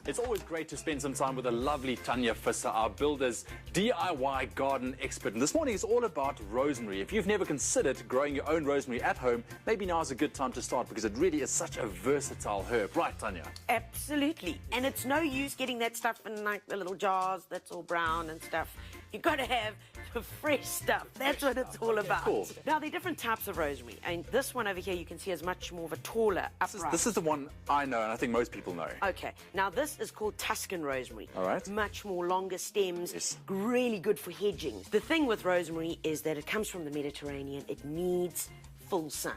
It's always great to spend some time with the lovely Tanya Visser, our builder's DIY garden expert. And this morning is all about rosemary. If you've never considered growing your own rosemary at home, maybe now is a good time to start because it really is such a versatile herb. Right, Tanya? Absolutely. And it's no use getting that stuff in like the little jars that's all brown and stuff. You've got to have the fresh stuff. That's what it's all about. Cool. Now, there are different types of rosemary. And this one over here, you can see is much more of a taller, upright. This is the one I know, and I think most people know. Okay. Now, this is called Tuscan rosemary. All right. Much more longer stems. Yes. Really good for hedging. The thing with rosemary is that it comes from the Mediterranean. It needs full sun.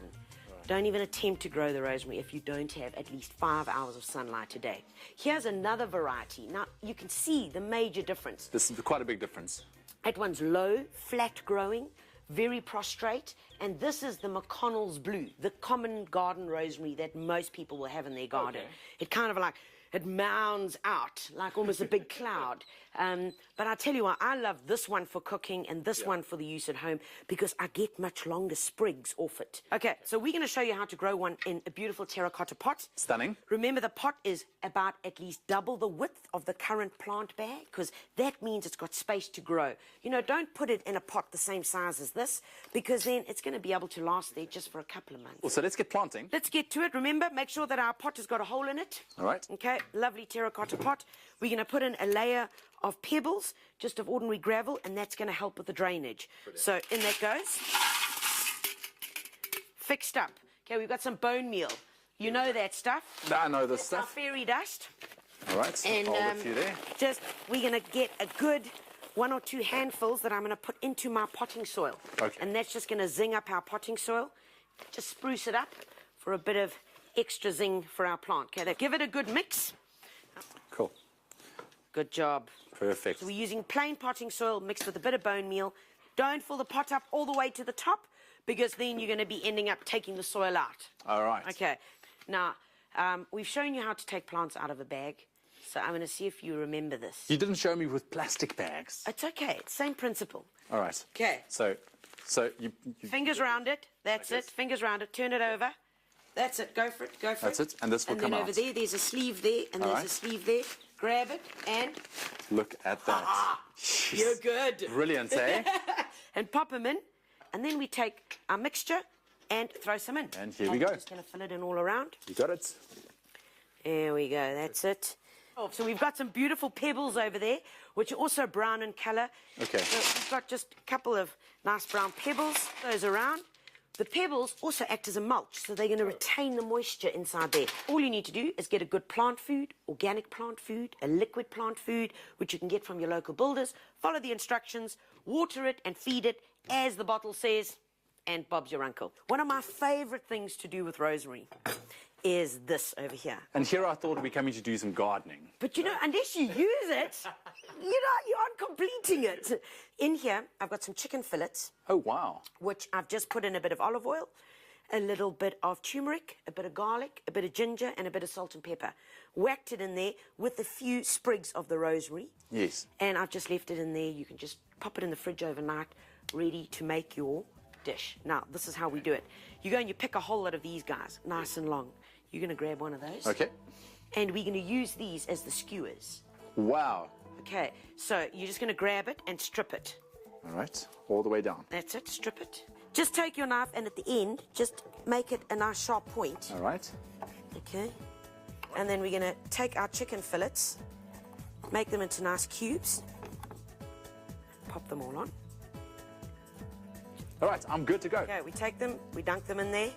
Don't even attempt to grow the rosemary if you don't have at least 5 hours of sunlight a day. Here's another variety. Now, you can see the major difference. This is quite a big difference. That one's low, flat growing, very prostrate, and this is the McConnell's blue, the common garden rosemary that most people will have in their garden. Okay. It kind of like, it mounds out like almost a big cloud. But I tell you what, I love this one for cooking and this one for the use at home because I get much longer sprigs off it. Okay, so we're going to show you how to grow one in a beautiful terracotta pot. Stunning. Remember, the pot is about at least double the width of the current plant bag because that means it's got space to grow. You know, don't put it in a pot the same size as this because then it's going to be able to last there just for a couple of months. Well, so let's get planting. Let's get to it. Remember, make sure that our pot has got a hole in it. All right. Okay, lovely terracotta pot. We're going to put in a layer of pebbles, just of ordinary gravel, and that's going to help with the drainage. Brilliant. So in that goes. Fixed up. Okay, we've got some bone meal. You know that stuff. I know this That's stuff. our fairy dust. All right, so And hold a few there. we're going to get a good 1 or 2 handfuls that I'm going to put into my potting soil. Okay. And that's just going to zing up our potting soil. Just spruce it up for a bit of extra zing for our plant. Okay, now give it a good mix. Cool. Good job. Perfect. So we're using plain potting soil mixed with a bit of bone meal. Don't fill the pot up all the way to the top because then you're going to be ending up taking the soil out. All right. Okay. Now, we've shown you how to take plants out of a bag. So I'm going to see if you remember this. You didn't show me with plastic bags. It's okay. It's same principle. All right. Okay. So you Fingers round it. That's Like it. this? Fingers round it. Turn it over. That's it. Go for it. Go for it. That's it. And this will come And then out. over there, there's a sleeve there, and All there's right. a sleeve there. Grab it, and Look at that. you're good. Brilliant, eh? And pop them in. And then we take our mixture and throw some in. And here we go. I'm just going to fill it in all around. You got it. There we go. That's it. Oh, so we've got some beautiful pebbles over there, which are also brown in colour. Okay. So we've got just a couple of nice brown pebbles. Those around. The pebbles also act as a mulch, so they're going to retain the moisture inside there. All you need to do is get a good plant food, organic plant food, a liquid plant food, which you can get from your local builders. Follow the instructions, water it and feed it as the bottle says, and Bob's your uncle. One of my favourite things to do with rosemary is this over here. And here I thought we're coming to do some gardening. But you know, unless you use it, you aren't completing it. In here, I've got some chicken fillets, Oh, wow. which I've just put in a bit of olive oil, a little bit of turmeric, a bit of garlic, a bit of ginger, and a bit of salt and pepper. Whacked it in there with a few sprigs of the rosemary. Yes. And I've just left it in there. You can just pop it in the fridge overnight, ready to make your dish. Now, this is how we do it. You go and you pick a whole lot of these guys, nice and long. You're going to grab one of those. Okay. And we're going to use these as the skewers. Wow. Okay, so you're just going to grab it and strip it. All right. All the way down. That's it, strip it. Just take your knife and at the end, just make it a nice sharp point. All right. Okay. And then we're going to take our chicken fillets, make them into nice cubes, pop them all on. All right. I'm good to go. Okay, we take them, we dunk them in there.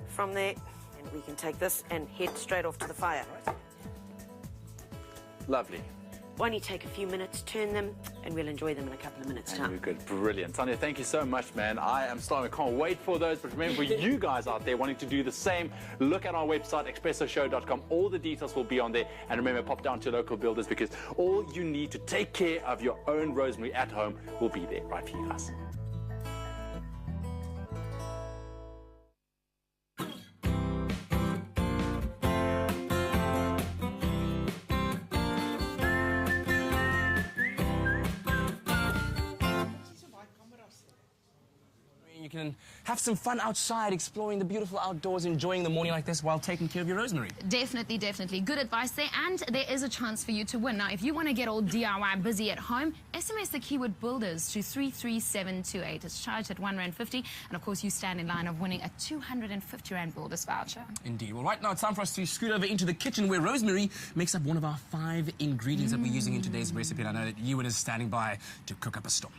From there, and we can take this and head straight off to the fire. Lovely. Only take a few minutes, turn them, and we'll enjoy them in a couple of minutes' And time. you're good. Brilliant. Tanya, thank you so much, man. I am starving. I can't wait for those. But remember, you guys out there wanting to do the same, look at our website, expressoshow.com. All the details will be on there. And remember, pop down to local builders because all you need to take care of your own rosemary at home will be there right for you guys. You can have some fun outside, exploring the beautiful outdoors, enjoying the morning like this while taking care of your Rosemary. Definitely, definitely. Good advice there. And there is a chance for you to win. Now, if you want to get all DIY busy at home, SMS the keyword builders to 33728. It's charged at R1.50. And of course, you stand in line of winning a R250 builders voucher. Indeed. Well, right now it's time for us to scoot over into the kitchen where Rosemary makes up one of our 5 ingredients that we're using in today's recipe. And I know that Ewan is standing by to cook up a storm.